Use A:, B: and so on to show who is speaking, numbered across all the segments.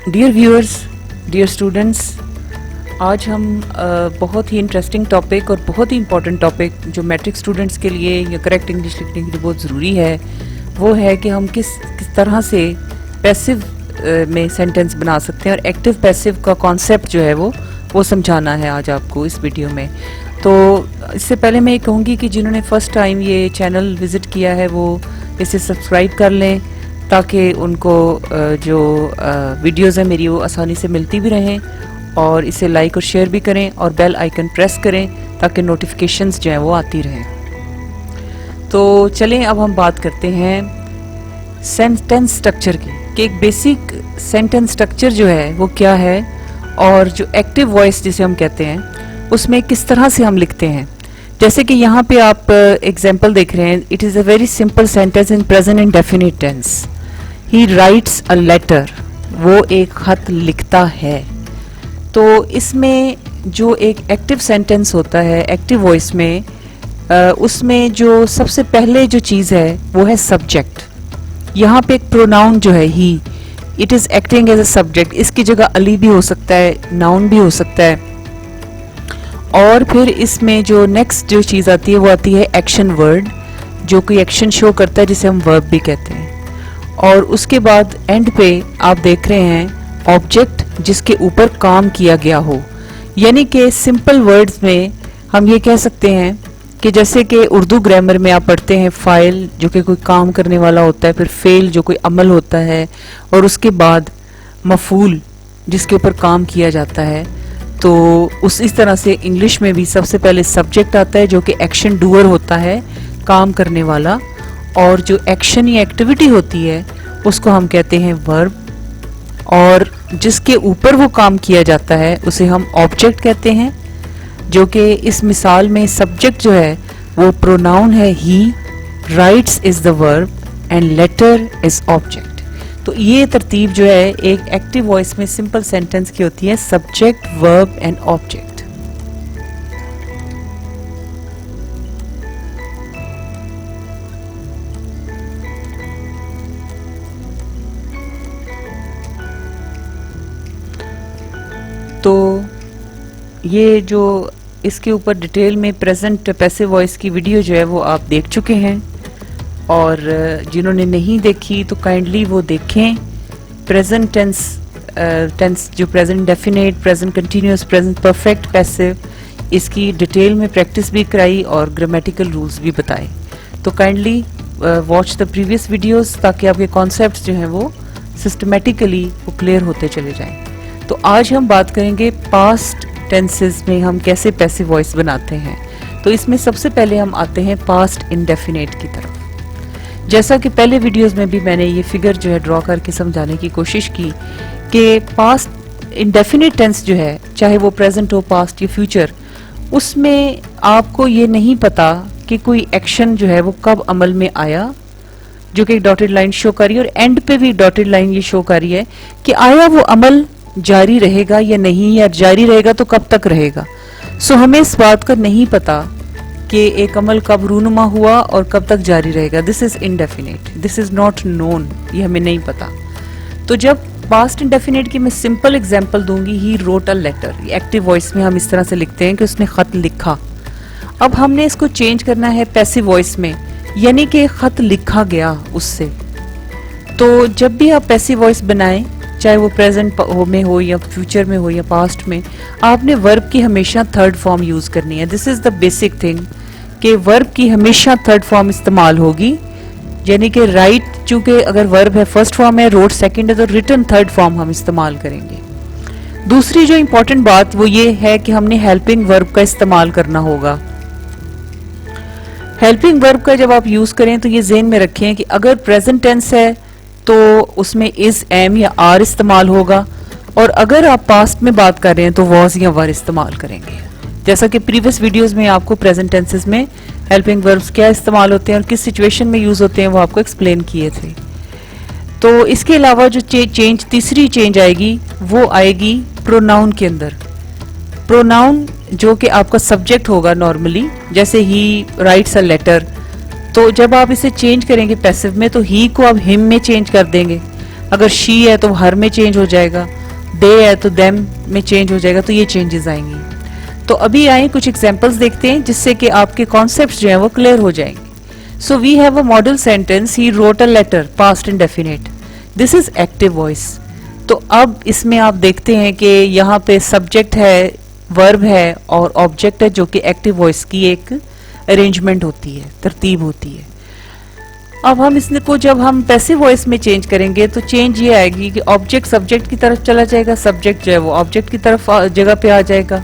A: Dear viewers, dear students, आज हम बहुत ही इंटरेस्टिंग टॉपिक और बहुत ही इम्पॉर्टेंट टॉपिक जो मैट्रिक स्टूडेंट्स के लिए या करेक्ट इंग्लिश लिखने के लिए बहुत ज़रूरी है, वो है कि हम किस तरह से पैसिव में सेंटेंस बना सकते हैं और एक्टिव पैसिव का कॉन्सेप्ट जो है वो समझाना है आज आपको इस वीडियो में। तो इससे पहले मैं ये कहूँगी कि जिन्होंने फ़र्स्ट टाइम ये चैनल विज़िट किया है वो इसे सब्सक्राइब कर लें ताकि उनको जो वीडियोज़ हैं मेरी वो आसानी से मिलती भी रहें, और इसे लाइक और शेयर भी करें और बेल आइकन प्रेस करें ताकि नोटिफिकेशंस जो हैं वो आती रहें। तो चलें अब हम बात करते हैं सेंटेंस स्ट्रक्चर की कि एक बेसिक सेंटेंस स्ट्रक्चर जो है वो क्या है और जो एक्टिव वॉइस जिसे हम कहते हैं उसमें किस तरह से हम लिखते हैं। जैसे कि यहाँ पे आप एग्जाम्पल देख रहे हैं, it is a very simple sentence in present indefinite tense. He writes a letter, वो एक खत लिखता है। तो इसमें जो एक एक्टिव सेंटेंस होता है एक्टिव वॉइस में, उसमें जो सबसे पहले जो चीज़ है वो है सब्जेक्ट। यहाँ पे एक प्रोनाउन जो है he, it is acting as a subject. इसकी जगह अली भी हो सकता है, नाउन भी हो सकता है। और फिर इसमें जो नेक्स्ट जो चीज़ आती है वो आती है एक्शन वर्ड, जो कोई एक्शन शो करता है जिसे हम वर्ब भी कहते हैं। और उसके बाद एंड पे आप देख रहे हैं ऑब्जेक्ट जिसके ऊपर काम किया गया हो। यानी कि सिंपल वर्ड्स में हम ये कह सकते हैं कि जैसे कि उर्दू ग्रामर में आप पढ़ते हैं फाइल जो कि कोई काम करने वाला होता है, फिर फेल जो कोई अमल होता है, और उसके बाद मफूल जिसके ऊपर काम किया जाता है। तो इस तरह से इंग्लिश में भी सबसे पहले सब्जेक्ट आता है जो कि एक्शन डूअर होता है, काम करने वाला, और जो एक्शन या एक्टिविटी होती है उसको हम कहते हैं वर्ब, और जिसके ऊपर वो काम किया जाता है उसे हम ऑब्जेक्ट कहते हैं। जो कि इस मिसाल में सब्जेक्ट जो है वो प्रोनाउन है he, writes is the verb and letter is object. तो ये तरतीब जो है एक एक्टिव वॉइस में सिंपल सेंटेंस की होती है, सब्जेक्ट, वर्ब एंड ऑब्जेक्ट। तो ये जो इसके ऊपर डिटेल में प्रेजेंट पैसिव वॉइस की वीडियो जो है वो आप देख चुके हैं, और जिन्होंने नहीं देखी तो काइंडली वो देखें। प्रेजेंट टेंस जो present definite, present continuous, present perfect, passive, इसकी डिटेल में प्रैक्टिस भी कराई और ग्रामेटिकल रूल्स भी बताए। तो kindly watch the previous videos ताकि आपके कॉन्सेप्ट्स जो हैं वो सिस्टमेटिकली वो क्लियर होते चले जाएं। तो आज हम बात करेंगे पास्ट टेंसेस में हम कैसे पैसिव वॉइस बनाते हैं। तो इसमें सबसे पहले हम आते हैं पास्ट इंडेफिनेट की तरफ। जैसा कि पहले वीडियोस में भी मैंने ये फिगर जो है ड्रॉ करके समझाने की कोशिश की कि पास्ट इंडेफिनेट टेंस जो है, चाहे वो प्रेजेंट हो, पास्ट या फ्यूचर, उसमें आपको ये नहीं पता कि कोई एक्शन जो है वो कब अमल में आया, जो कि डॉटेड लाइन शो कर रही है, और एंड पे भी डॉटेड लाइन ये शो कर रही है कि आया वो अमल जारी रहेगा या नहीं, या जारी रहेगा तो कब तक रहेगा। सो हमें इस बात का नहीं पता कि एक अमल कब रूनुमा हुआ और कब तक जारी रहेगा। This is indefinite, this is not known, ये हमें नहीं पता। तो जब पास्ट इंडेफिनेट की मैं सिंपल एग्जांपल दूंगी, he wrote a letter, active voice में हम इस तरह से लिखते हैं कि उसने खत लिखा। अब हमने इसको चेंज करना है पैसिव वॉइस में, यानी कि खत लिखा गया उससे। तो जब भी आप पैसिव वॉइस बनाएं, चाहे वो प्रेजेंट में हो या फ्यूचर में हो या पास्ट में, आपने वर्ब की हमेशा थर्ड फॉर्म यूज करनी है। This is the basic thing कि वर्ब की हमेशा थर्ड फॉर्म इस्तेमाल होगी। यानी कि राइट चूंकि अगर वर्ब है फर्स्ट फॉर्म है, रोट सेकंड है, तो रिटन थर्ड फॉर्म हम इस्तेमाल करेंगे। दूसरी जो इंपॉर्टेंट बात वो ये है कि हमने हेल्पिंग वर्ब का इस्तेमाल करना होगा। हेल्पिंग वर्ब का जब आप यूज करें तो ये ज़हन में रखें कि अगर प्रेजेंट टेंस है तो उसमें इज, एम या आर इस्तेमाल होगा, और अगर आप पास्ट में बात कर रहे हैं तो वॉज या वर इस्तेमाल करेंगे। जैसा कि प्रीवियस वीडियोस में आपको प्रेजेंट टेंसेस में हेल्पिंग वर्ब्स क्या इस्तेमाल होते हैं और किस सिचुएशन में यूज होते हैं वो आपको एक्सप्लेन किए थे। तो इसके अलावा जो तीसरी चेंज आएगी वो आएगी प्रोनाउन के अंदर। प्रोनाउन जो कि आपका सब्जेक्ट होगा नॉर्मली, जैसे ही राइट्स अ लेटर, तो जब आप इसे चेंज करेंगे पैसिव में तो ही को आप हिम में चेंज कर देंगे। अगर शी है तो हर में चेंज हो जाएगा, दे है तो देम में चेंज हो जाएगा, तो ये चेंजेस आएंगी। तो अभी आए कुछ एग्जांपल्स देखते हैं जिससे कि आपके कॉन्सेप्ट्स जो हैं वो क्लियर हो जाएंगे। So we have a model sentence, he wrote a letter, past indefinite, this is active voice. तो अब इसमें आप देखते हैं कि यहाँ पे सब्जेक्ट है, वर्ब है और ऑब्जेक्ट है, जो कि एक्टिव वॉइस की एक अरेंजमेंट होती है, तरतीब होती है। अब हम इसको जब हम पैसिव वॉइस में चेंज करेंगे तो चेंज ये आएगी कि ऑब्जेक्ट सब्जेक्ट की तरफ चला जाएगा, सब्जेक्ट जो है वो ऑब्जेक्ट की तरफ जगह पे आ जाएगा,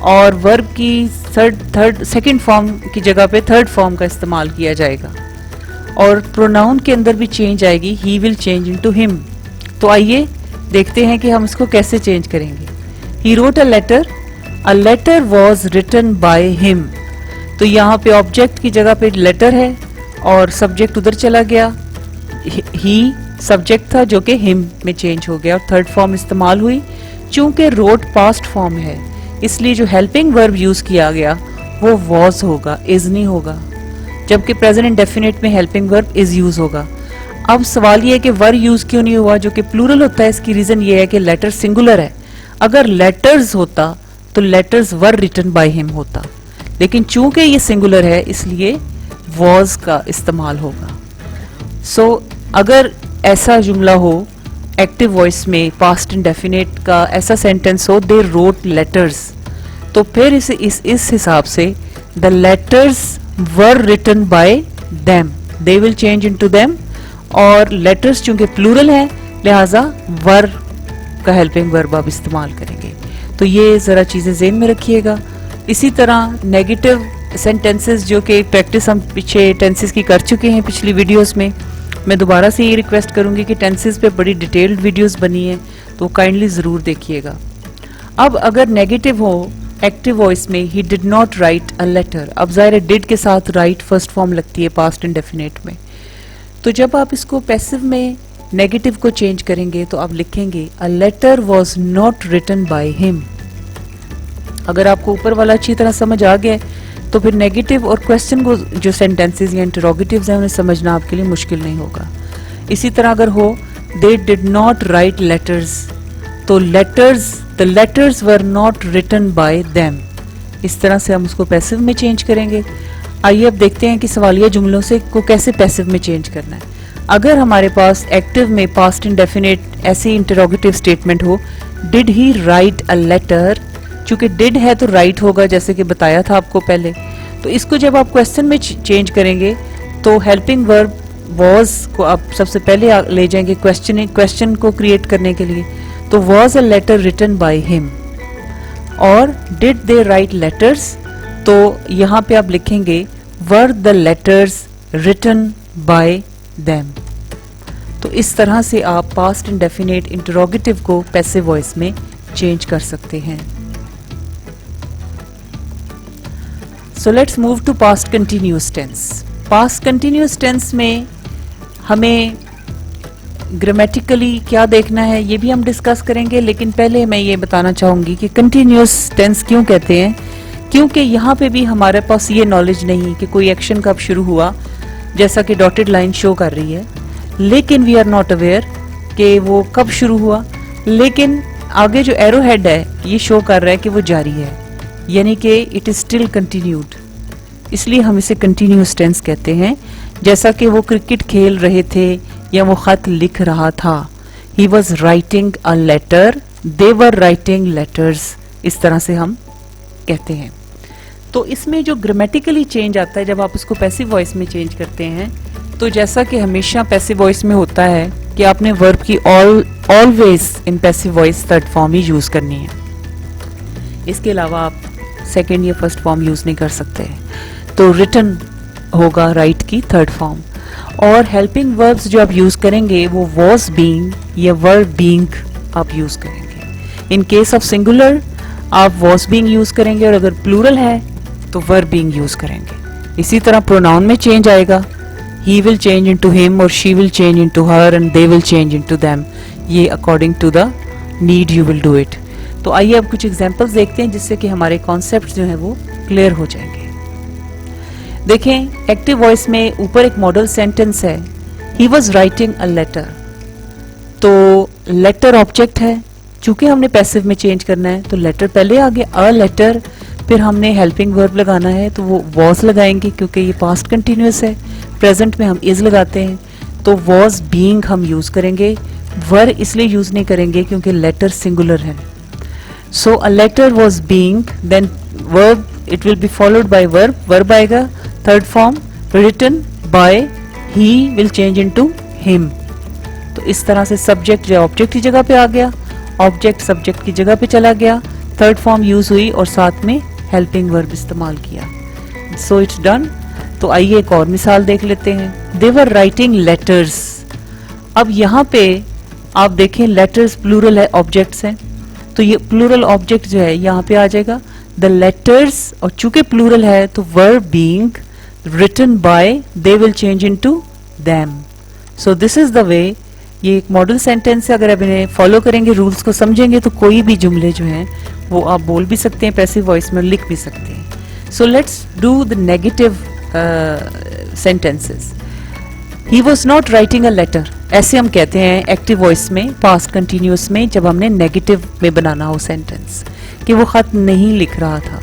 A: और वर्ब की सेकंड फॉर्म की जगह पे थर्ड फॉर्म का इस्तेमाल किया जाएगा, और प्रोनाउन के अंदर भी चेंज आएगी, ही विल चेंज इनटू हिम। तो आइए देखते हैं कि हम इसको कैसे चेंज करेंगे। He wrote a letter was written by him. तो यहाँ पे ऑब्जेक्ट की जगह पे लेटर है और सब्जेक्ट उधर चला गया, ही सब्जेक्ट था जो कि हिम में चेंज हो गया और थर्ड फॉर्म इस्तेमाल हुई। चूंकि रोट पास्ट फॉर्म है इसलिए जो हेल्पिंग वर्ब यूज किया गया वो वॉज होगा, इज नहीं होगा, जबकि प्रेजेंट इंडेफिनिट में हेल्पिंग वर्ब इज यूज होगा। अब सवाल ये है कि वर यूज क्यों नहीं हुआ, जो कि प्लूरल होता है। इसकी रीजन ये है कि लेटर सिंगुलर है। अगर लेटर्स होता तो letters were written by him होता, लेकिन चूंकि ये सिंगुलर है इसलिए वॉज का इस्तेमाल होगा। सो अगर ऐसा जुमला हो एक्टिव वॉइस में, पास्ट इंडेफिनिट का ऐसा सेंटेंस हो, दे रोट लेटर्स, तो फिर इस हिसाब से the letters were written by them, they will change into them, और लेटर्स चूंकि प्लूरल है लिहाजा वर का हेल्पिंग वर्ब आप इस्तेमाल करेंगे। तो ये जरा चीजें ज़हन में रखिएगा। इसी तरह नेगेटिव सेंटेंसेस, जो कि प्रैक्टिस हम पीछे टेंसेस की कर चुके हैं पिछली वीडियोस में, मैं दोबारा से ये रिक्वेस्ट करूंगी कि टेंसेस पे बड़ी डिटेल्ड वीडियोस बनी है तो काइंडली ज़रूर देखिएगा। अब अगर नेगेटिव हो एक्टिव वॉइस में, he did not write a letter, अब ज़ाहिर डिड के साथ राइट फर्स्ट फॉर्म लगती है पास्ट इंडेफिनिट में। तो जब आप इसको पैसिव में नेगेटिव को चेंज करेंगे तो आप लिखेंगे a letter was not written by him. अगर आपको ऊपर वाला अच्छी तरह समझ आ गया तो फिर नेगेटिव और क्वेश्चन को जो सेंटेंसेस या इंटरोगेटिव्स हैं उन्हें समझना आपके लिए मुश्किल नहीं होगा। इसी तरह अगर हो they did not write letters, तो letters, the letters were not written by them. इस तरह से हम उसको पैसिव में चेंज करेंगे। आइए अब देखते हैं कि सवालिया जुमलों से को कैसे पैसिव में चेंज करना है। अगर हमारे पास एक्टिव में पास्ट इंडेफिनिट ऐसी इंटरोगेटिव स्टेटमेंट हो, did he write a letter, चूंकि डिड है तो राइट होगा जैसे कि बताया था आपको पहले। तो इसको जब आप क्वेश्चन में चेंज करेंगे तो हेल्पिंग वर्ब वॉज को आप सबसे पहले ले जाएंगे क्वेश्चन को क्रिएट करने के लिए। तो was a letter written by him, और डिड दे राइट लेटर्स, तो यहाँ पे आप लिखेंगे were the letters written by them. तो इस तरह से आप पास्ट इंडेफिनिट इंटरोगेटिव को पैसिव वॉइस में चेंज कर सकते हैं। So let's move to past continuous tense. Past continuous tense में हमें ग्रामेटिकली क्या देखना है ये भी हम डिस्कस करेंगे, लेकिन पहले मैं ये बताना चाहूंगी कि कंटिन्यूअस टेंस क्यों कहते हैं, क्योंकि यहाँ पे भी हमारे पास ये नॉलेज नहीं कि कोई एक्शन कब शुरू हुआ, जैसा कि डॉटेड लाइन शो कर रही है, लेकिन वी आर नॉट अवेयर कि वो कब शुरू हुआ। लेकिन आगे जो एरो हेड है ये शो कर रहा है कि वो जारी है, यानी कि इट इज स्टिल कंटिन्यूड, इसलिए हम इसे कंटिन्यूअस टेंस कहते हैं। जैसा कि वो क्रिकेट खेल रहे थे या वो खत लिख रहा था, he was writing a letter, they were writing letters, इस तरह से हम कहते हैं। तो इसमें जो ग्रामेटिकली चेंज आता है जब आप उसको पैसिव वॉइस में चेंज करते हैं, तो जैसा कि हमेशा पैसिव वॉइस में होता है कि आपने वर्ब की always in passive voice third form he use करनी है, इसके अलावा आप सेकेंड या फर्स्ट फॉर्म यूज नहीं कर सकते। तो रिटन होगा राइट की थर्ड फॉर्म, और हेल्पिंग वर्ब्स जो आप यूज करेंगे वो वॉज बीइंग या वर बीइंग आप यूज करेंगे। इन केस ऑफ सिंगुलर आप वॉज बीइंग यूज करेंगे, और अगर प्लूरल है तो वर बीइंग यूज करेंगे। इसी तरह प्रोनाउन में चेंज आएगा, he will change into him और she will change into her and they will change into them, ये according to the need you will do it। तो आइए अब कुछ एग्जांपल्स देखते हैं जिससे कि हमारे कॉन्सेप्ट जो हैं वो क्लियर हो जाएंगे। देखें एक्टिव वॉइस में ऊपर एक मॉडल सेंटेंस है, he was writing a letter, तो लेटर ऑब्जेक्ट है, चूंकि हमने पैसिव में चेंज करना है तो लेटर पहले आ गया, अ लेटर, फिर हमने हेल्पिंग वर्ब लगाना है तो वो वॉज लगाएंगे क्योंकि ये पास्ट कंटिन्यूस है। प्रेजेंट में हम इज लगाते हैं तो वॉज बीइंग हम यूज करेंगे, वर इसलिए यूज नहीं करेंगे क्योंकि लेटर सिंगुलर है। So a letter was being, then verb, it will be followed by verb, verb आएगा third form, written by, he will change into him. तो इस तरह से सब्जेक्ट जो ऑब्जेक्ट की जगह पे आ गया, ऑब्जेक्ट सब्जेक्ट की जगह पे चला गया, थर्ड फॉर्म यूज हुई और साथ में हेल्पिंग वर्ब इस्तेमाल किया। So it's done. तो आइए एक और मिसाल देख लेते हैं। दे वर राइटिंग लेटर्स। अब यहाँ पे आप देखें लेटर्स प्लूरल है, ऑब्जेक्ट्स हैं, तो ये प्लूरल ऑब्जेक्ट जो है यहाँ पे आ जाएगा द लेटर्स, और चूंकि प्लूरल है तो verb being written by, they will change into them. So this is the way, ये एक मॉडल सेंटेंस है। अगर आप इन्हें फॉलो करेंगे, रूल्स को समझेंगे तो कोई भी जुमले जो हैं वो आप बोल भी सकते हैं, पैसिव वॉइस में लिख भी सकते हैं। So let's do the negative sentences. He was not writing a letter, ऐसे हम कहते हैं एक्टिव वॉइस में, पास्ट कंटिन्यूस में, जब हमने नेगेटिव में बनाना हो सेंटेंस कि वो खत नहीं लिख रहा था।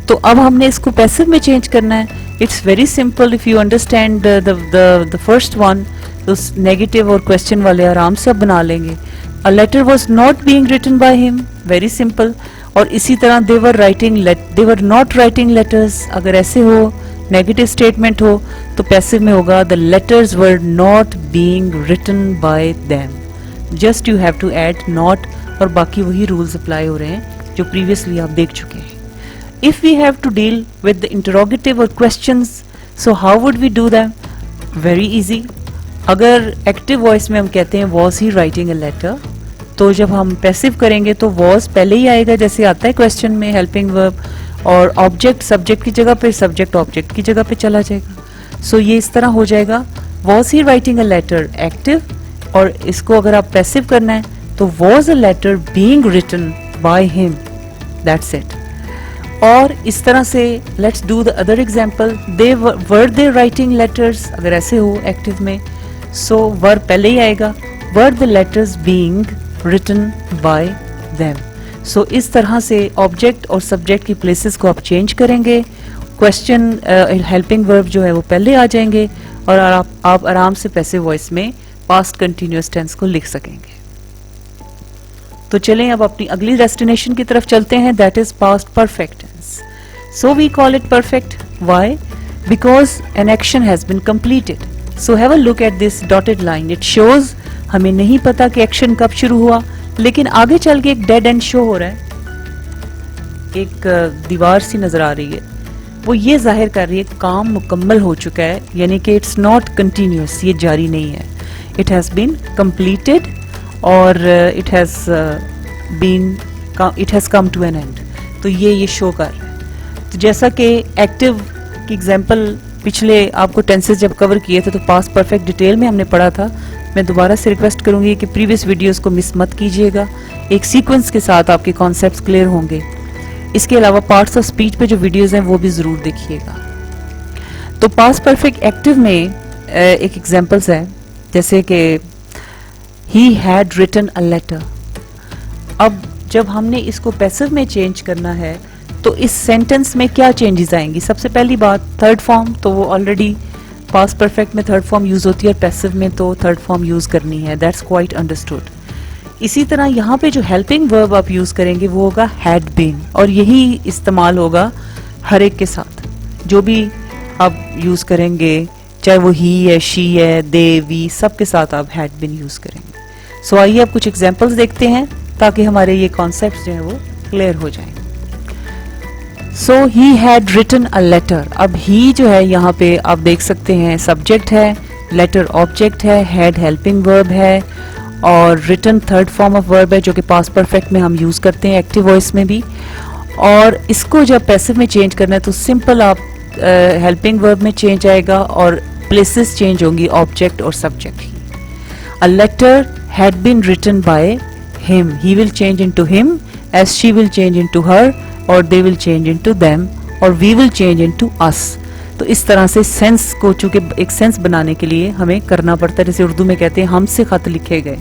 A: तो अब हमने इसको पैसिव में चेंज करना है। It's very simple, if you understand the first one, तो नेगेटिव और क्वेश्चन वाले आराम से आप बना लेंगे। A letter was not being written by him, very simple. और इसी तरह they were not writing letters, अगर ऐसे हो नेगेटिव स्टेटमेंट हो तो पैसिव में होगा the letters were not being written by them. Just you have to add not, और बाकी वही रूल्स अप्लाई हो रहे हैं जो प्रीवियसली आप देख चुके हैं। If we have to deal with the interrogative और questions, so how would we do them? Very easy. अगर एक्टिव वॉइस में हम कहते हैं was he writing a letter, तो जब हम पैसिव करेंगे तो वॉज पहले ही आएगा जैसे आता है क्वेश्चन में, हेल्पिंग वर्ब, और ऑब्जेक्ट सब्जेक्ट की जगह पे, सब्जेक्ट ऑब्जेक्ट की जगह पे चला जाएगा। सो ये इस तरह हो जाएगा was he writing a letter active, और इसको अगर आप पैसिव करना है तो was a letter being written by him, that's it. और इस तरह से let's do the other example. They were they writing letters, अगर ऐसे हो एक्टिव में, सो वर पहले ही आएगा, were the letters being written by them. So इस तरह से ऑब्जेक्ट और सब्जेक्ट की प्लेसेस को आप चेंज करेंगे, क्वेश्चन हेल्पिंग वर्ब जो है वो पहले आ जाएंगे, और आप आराम से पैसिव वॉइस में पास्ट कंटिन्यूअस टेंस को लिख सकेंगे। तो चलें अब अपनी अगली डेस्टिनेशन की तरफ चलते हैं, that is past perfect tense. So we call it perfect, why? Because an action has been completed. So have a look at this dotted line, it shows, हमें नहीं पता कि एक्शन कब शुरू हुआ, लेकिन आगे चल के एक डेड एंड शो हो रहा है, एक दीवार सी नजर आ रही है, वो ये जाहिर कर रही है काम मुकम्मल हो चुका है, यानी कि इट्स नॉट कंटिन्यूअस, ये जारी नहीं है, इट हैज बीन कंप्लीटेड और it has come to an end. तो ये शो कर रहा है। तो जैसा कि एक्टिव की एग्जांपल पिछले आपको टेंसेस जब कवर किए थे तो पास्ट परफेक्ट डिटेल में हमने पढ़ा था, मैं दोबारा से रिक्वेस्ट करूंगी कि प्रीवियस वीडियोस को मिस मत कीजिएगा, एक सीक्वेंस के साथ आपके कॉन्सेप्ट्स क्लियर होंगे। इसके अलावा पार्ट्स ऑफ स्पीच पे जो वीडियोस हैं वो भी जरूर देखिएगा। तो पास्ट परफेक्ट एक्टिव में एक एग्जांपल्स है, जैसे कि he had written a letter. अब जब हमने इसको पैसिव में चेंज करना है तो इस सेंटेंस में क्या चेंजेस आएंगी? सबसे पहली बात थर्ड फॉर्म, तो वो ऑलरेडी पास्ट परफेक्ट में थर्ड फॉर्म यूज होती है और पैसिव में तो थर्ड फॉर्म यूज करनी है, दैट्स क्वाइट अंडरस्टूड। इसी तरह यहाँ पे जो हेल्पिंग वर्ब आप यूज करेंगे वो होगा हैड बीन, और यही इस्तेमाल होगा हर एक के साथ, जो भी आप यूज करेंगे, चाहे वो ही है, शी है, दे, वी, सब के साथ आप हैड बीन यूज करेंगे। सो आइए अब कुछ एग्जांपल्स देखते हैं ताकि हमारे ये कॉन्सेप्ट्स जो हैं वो क्लियर हो जाएं। So he had written a letter. अब ही जो है यहाँ पे आप देख सकते हैं सब्जेक्ट है, लेटर ऑब्जेक्ट है, हैड हेल्पिंग वर्ब है, और written third form of verb है जो कि पास्ट परफेक्ट में हम यूज करते हैं एक्टिव वॉइस में भी। और इसको जब पैसिव में चेंज करना है तो सिंपल आप हेल्पिंग वर्ब में चेंज आएगा और प्लेसेस चेंज होंगी, ऑब्जेक्ट और सब्जेक्ट ही। A letter had been written by him, he will change into him, as she will change into her, और they will change into them, और we will change into us. तो इस तरह से sense को, चूंकि एक सेंस बनाने के लिए हमें करना पड़ता है, जैसे उर्दू में कहते हैं हमसे खत लिखे गए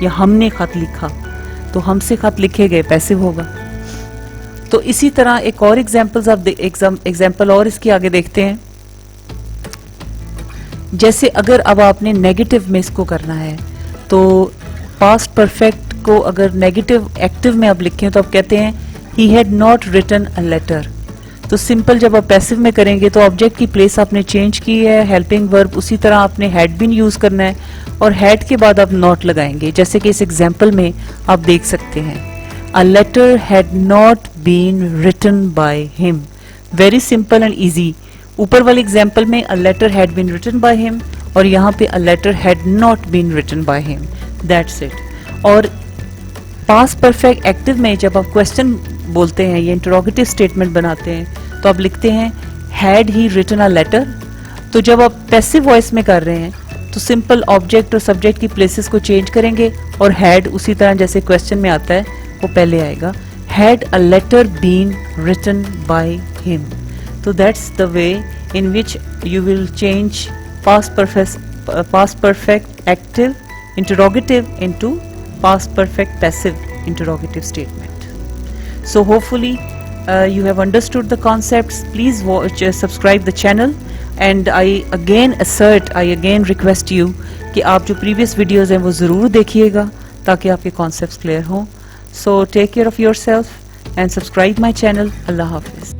A: या हमने खत लिखा, तो हमसे खत लिखे गए पैसिव होगा। तो इसी तरह एक और एग्जाम्पल और इसकी आगे देखते हैं। जैसे अगर अब आपने नेगेटिव में इसको करना है, तो पास्ट परफेक्ट को अगर नेगेटिव एक्टिव में आप लिखें तो आप कहते हैं he had not written a letter. तो सिंपल जब आप पैसिव में करेंगे तो ऑब्जेक्ट की प्लेस आपने चेंज की है, हेल्पिंग वर्ब उसी तरह आपने हैड बीन यूज करना है और हैड के बाद आप नॉट लगाएंगे, जैसे कि इस एग्जाम्पल में आप देख सकते हैं a letter had not been written by him. Very simple and easy. ऊपर वाले एग्जाम्पल में a letter had been written by him और यहाँ पे a letter had not been written by him, that's it. और पास्ट परफेक्ट एक्टिव में जब आप क्वेश्चन बोलते हैं या इंटरोगेटिव स्टेटमेंट बनाते हैं तो आप लिखते हैं had he written a letter. तो जब आप पैसिव वॉइस में कर रहे हैं तो सिंपल ऑब्जेक्ट और सब्जेक्ट की प्लेसेस को चेंज करेंगे और हैड उसी तरह जैसे क्वेश्चन में आता है वो पहले आएगा, had a letter been written by him. तो that's the way in which you will change past perfect active interrogative into past perfect passive interrogative statement. So hopefully you have understood the concepts. Please watch, subscribe the channel, and I again request you कि आप जो previous videos हैं वो ज़रूर देखिएगा ताकि आपके concepts clear हों. So take care of yourself and subscribe my channel. Allah Hafiz.